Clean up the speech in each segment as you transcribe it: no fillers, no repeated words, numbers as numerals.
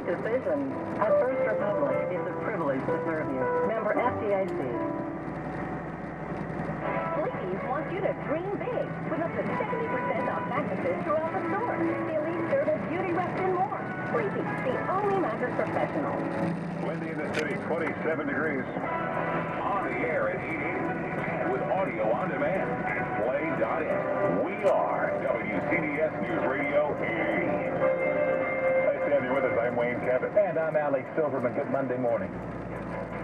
decision. At First Republic, it's a privilege to serve you. Member FDIC. Sleepy's wants you to dream big with up to 70% off mattresses throughout the store. The Elite Service Beauty Rest and more. Sleepy, the only mattress professional. Windy in the city, 27 degrees. On the air at 880 with audio on demand at play.in. We are WCDS News Radio 88. Nice to have you with us. I'm Wayne Cabot. And I'm Alex Silverman. Good Monday morning.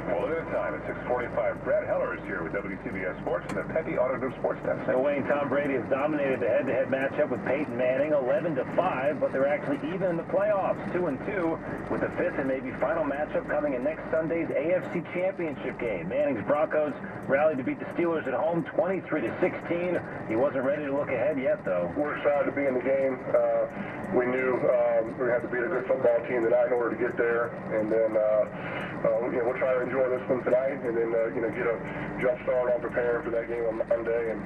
Well, at this time, at 6:45, Brad Heller is here with WCBS Sports and the Pepe Automotive Sports Desk. So Wayne, Tom Brady has dominated the head-to-head matchup with Peyton Manning, 11-5, but they're actually even in the playoffs, 2-2, with the fifth and maybe final matchup coming in next Sunday's AFC Championship game. Manning's Broncos rallied to beat the Steelers at home, 23-16. He wasn't ready to look ahead yet, though. We're excited to be in the game. We knew we had to beat a good football team tonight in order to get there, and then we'll try to enjoy this one tonight, and then get a jump start on preparing for that game on Monday, and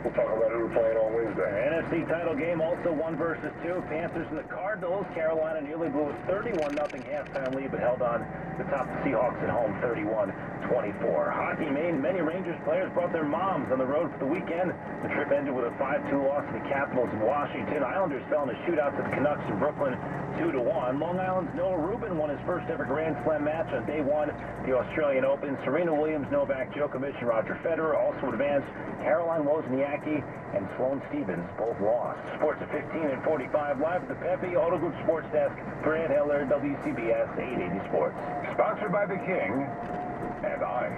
we'll talk about who we're playing on Wednesday. NFC title game, also 1 versus 2. Panthers and the Cardinals. Carolina nearly blew a 31-0 halftime lead, but held on to top the Seahawks at home, 31-24. Hockey, many Rangers players brought their moms on the road for the weekend. The trip ended with a 5-2 loss to the Capitals of Washington. Islanders fell in a shootout to the Canucks in Brooklyn, 2-1. Long Island's Noah Rubin won his first ever Grand Slam match on day 1, the Australian Open. Serena Williams, Novak Djokovic, and Roger Federer also advanced. Caroline Wozniacki and Sloane Stephens both lost. Sports at 15:45, live at the Pepe Auto Group Sports Desk. Brad Heller, WCBS 880 Sports. Sponsored by The King and I.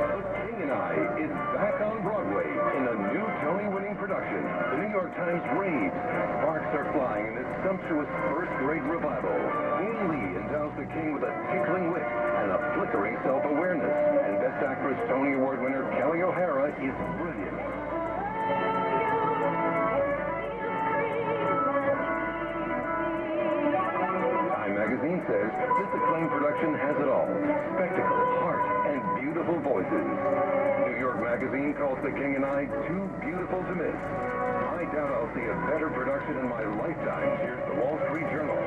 The King and I is back on Broadway in a new Tony-winning production. The New York Times raves. Sparks are flying in this sumptuous first-grade revival. Ian Lee endows the King with a tickling wit and a flickering self-awareness. And Best Actress Tony Award winner Kelly O'Hara is brilliant. Time magazine says this acclaimed production has it all. Spectacle, heart, and beautiful voices. New York Magazine calls The King and I too beautiful to miss. I doubt I'll see a better production in my lifetime. Here's the Wall Street Journal.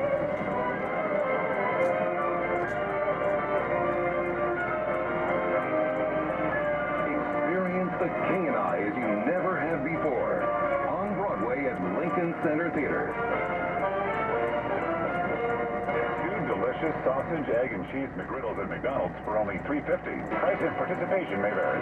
Experience The King and I as you never have before. On Broadway at Lincoln Center Theater. Delicious sausage, egg, and cheese McGriddles at McDonald's for only $3.50. Price and participation may vary.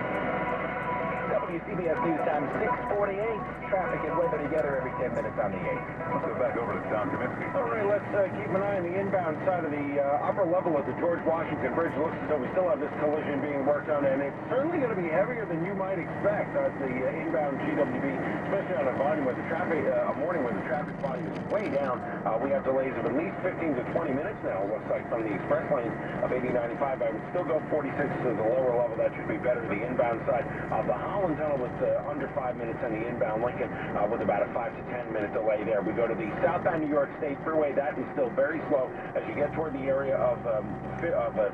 WCBS News Time, 6:48. Traffic and weather together every 10 minutes on the 8th. Let's go back over to Tom Kaminsky. All right, let's keep an eye on the inbound side of the upper level of the George Washington Bridge. Looks as though we still have this collision being worked on, and it's certainly going to be heavier than you might expect at the inbound GWB, especially on a volume where the traffic, a morning when the traffic volume is way down. We have delays of at least 15 to 20 minutes now, it looks like, from the express lanes of 8095. I would still go 46 to the lower level. That should be better to the inbound side of the Holland Tunnel with under 5 minutes on the inbound Lincoln with about a 5 to 10 minute delay there. We go to the southbound New York State Freeway. That is still very slow as you get toward the area of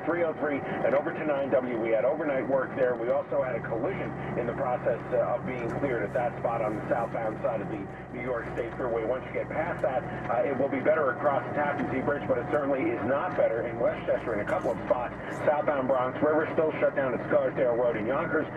303 and over to 9W. We had overnight work there. We also had a collision in the process of being cleared at that spot on the southbound side of the New York State Freeway. Once you get past that, it will be better across the Tappan Zee Bridge, but it certainly is not better in Westchester in a couple of spots. Southbound Bronx River still shut down at Scarsdale Road in Yonkers.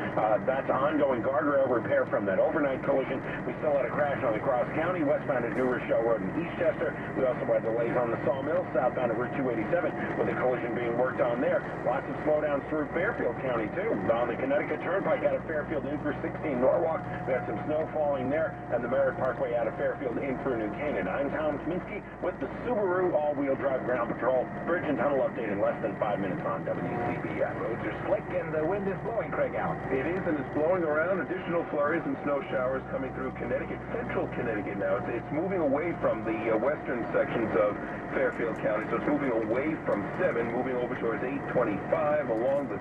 That's ongoing guardrail repair from that overnight collision. We still had a crash on the Cross County, westbound at New Rochelle Road in Eastchester. We also had delays on the Sawmill, southbound at Route 287, with a collision being worked on there. Lots of slowdowns through Fairfield County, too. On the Connecticut Turnpike out of Fairfield in through 16 Norwalk. We had some snow falling there, and the Merritt Parkway out of Fairfield in through New Canaan. I'm Tom Kaminsky with the Subaru all-wheel drive ground patrol. Bridge and tunnel update in less than 5 minutes on WCBS. Roads are slick and the wind is blowing, Craig Allen. It is, and it's blowing around. Additional flurries and snow showers coming through Connecticut, central Connecticut now. It's moving away from the western sections of Fairfield County, so it's moving away from 7, moving over towards 825 along the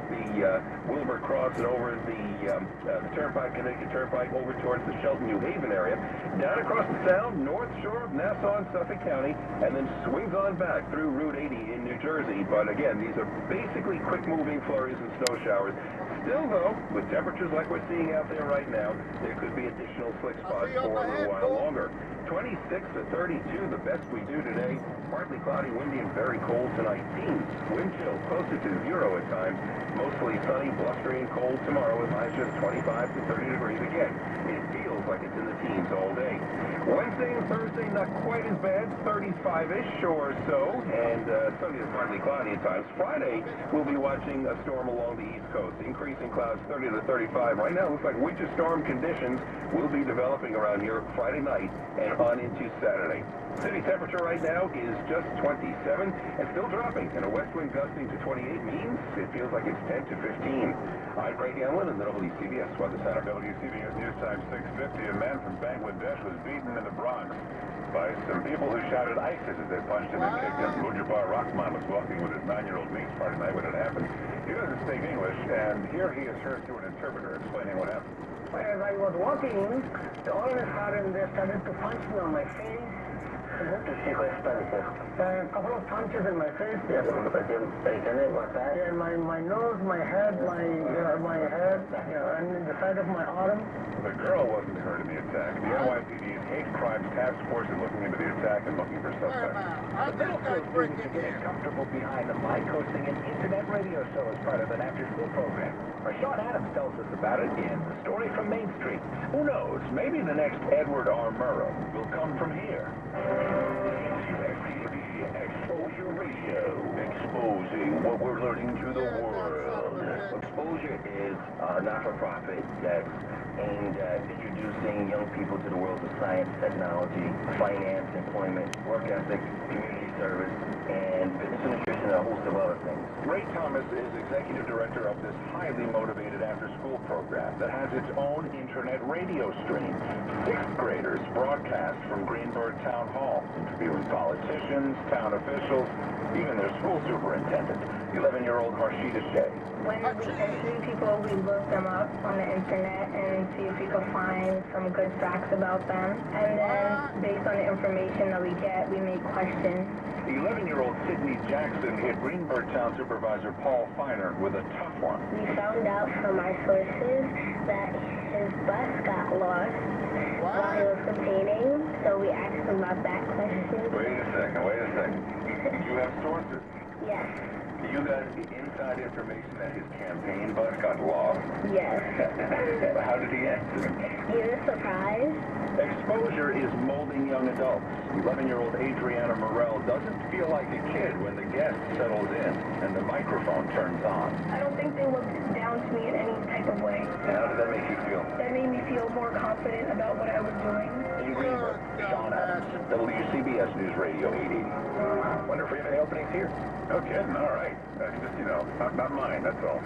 Wilbur Cross and over the Turnpike, Connecticut Turnpike, over towards the Shelton, New Haven area. Down across the Sound, north shore of Nassau and Suffolk County, and then swings on back through Route 80 in New Jersey. But again, these are basically quick-moving flurries and snow showers. Still, though, with temperatures like we're seeing out there right now. There could be additional slick spots for a little while longer. 26 to 32, the best we do today. Partly cloudy, windy, and very cold tonight. Teens, wind chill closer to 0 at times. Mostly sunny, blustery, and cold tomorrow with highs just 25 to 30 degrees again. It feels like it's in the teens all day. Wednesday and Thursday, not quite as bad, 35-ish or so. And Sunday is partly cloudy at times. Friday, we'll be watching a storm along the East Coast. Increasing clouds 30 to 35. Right now, it looks like winter storm conditions will be developing around here Friday night and on into Saturday. City temperature right now is just 27 and still dropping. And a west wind gusting to 28 means it feels like it's 10 to 15. I'm Greg Allen in the WCBS Weather Center. WCBS News Time 650. A man from Bangladesh was beaten in the Bronx by some people who shouted ISIS as they punched him and kicked him. Mujibur Rahman was walking with his 9-year-old niece Friday night when it happened. He doesn't speak English, and here he is heard through an interpreter explaining what happened. As I was walking, all of a sudden they started to punch me on my face. A couple of punches in my face. Yeah, my nose, my head, and the side of my arm. The girl wasn't hurt in the attack. The NYPD's hate crimes task force is looking into the attack and looking for suspects. The middle school students are getting comfortable behind the mic, hosting an internet radio show as part of an after-school program. Sean Adams tells us about it in The Story from Main Street. Who knows? Maybe the next Edward R. Murrow will come from here. Exposure Radio, exposing what we're learning to the world. Exposure is a not-for-profit that's aimed at introducing young people to the world of science, technology, finance, employment, work ethic, community service, and fitness and nutrition, and a host of other things. Ray Thomas is executive director of this highly motivated after-school program that has its own internet radio stream. 6th graders broadcast from Greenberg Town Hall, interviewing politicians, town officials, even their school superintendent, 11-year-old Harshita Shea. When we interview people, we look them up on the internet and see if we can find some good facts about them. And then, based on the information that we get, we make questions. 11-year-old Sydney Jackson hit Greenberg Town Supervisor Paul Feiner with a tough one. We found out from our sources that his bus got lost while he was campaigning, so we asked him about that question. Wait a second. You have sources? Yes. You got inside information that his campaign bus got lost? Yes. How did he answer? He was surprised. Exposure is molding young adults. 11-year-old Adriana Morell doesn't feel like a kid when the guest settles in and the microphone turns on. I don't think they looked down to me in any type of way. And how did that make you feel? That made me feel more confident about what I was doing. In Greenberg, Sean Adams, WCBS News Radio 880. Wonder if we have any openings here. No kidding, all right. That's just, not mine, that's all.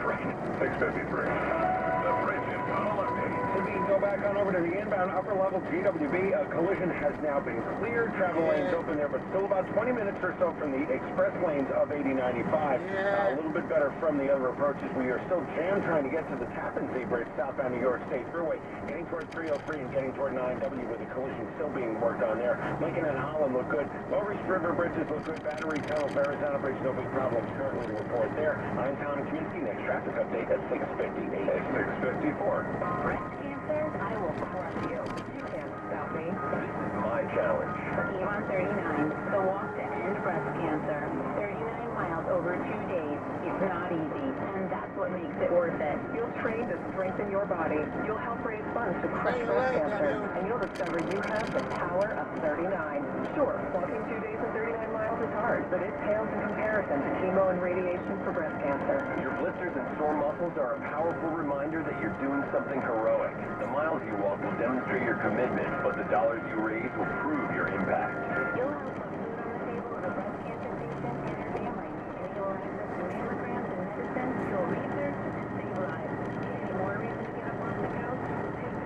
653. The Bridge in Tunnel update. So we can go back on over to the inbound upper level GWB. A collision has now been cleared. Travel lanes open there, but still about 20 minutes or so from the express lanes of 8095. A little bit better from the other approaches. We are still jammed trying to get to the Tappan Zee Bridge southbound New York State Thruway, getting toward 303 and getting toward 9W with the collision still being worked on there. Lincoln and Holland look good. Lower East River bridges look good. Battery Tunnel, Verrazano Bridge, no big problems currently to report there. I'm Tom and Kaminsky. Next traffic update at 6:58. At 6:54. Breast cancer, I will crush you. You can't stop me. This is my challenge. Avon 39, the walk to end breast cancer. 39 miles over 2 days. It's not easy, and that's what makes it worth it. You'll train to strengthen your body. You'll help raise funds to crush breast cancer. And you'll discover you have the power of 39. Sure, walking 2 days and 39 miles is hard, but it pales in comparison to chemo and radiation for breast cancer. Your blisters and sore muscles are a powerful reminder that you're doing something heroic. The miles you walk will demonstrate your commitment, but the dollars you raise will prove your impact. You'll have some food on the table of a breast cancer patient and your family, and you'll access to mammograms and medicine, you'll research and save lives. Any more reason to get up on the couch?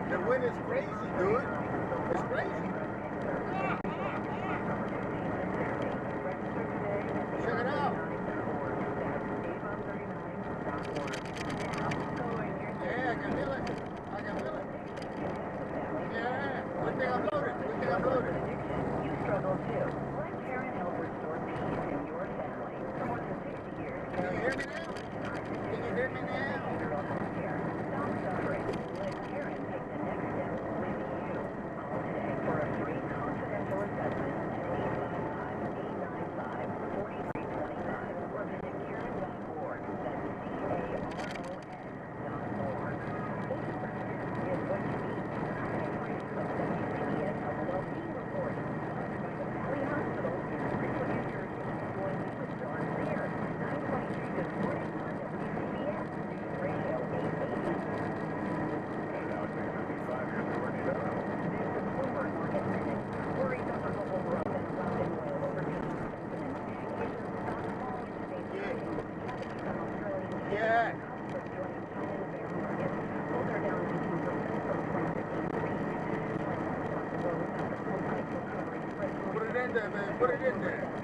The wind is crazy, dude. It's crazy. Check it out. Yeah, I can feel it. Yeah, good thing I'm loaded. You struggle too. Let Karen help restore peace in your family. For more than 60 years, Can you hear me now? Stop suffering. Let Karen there, man. Put it in there.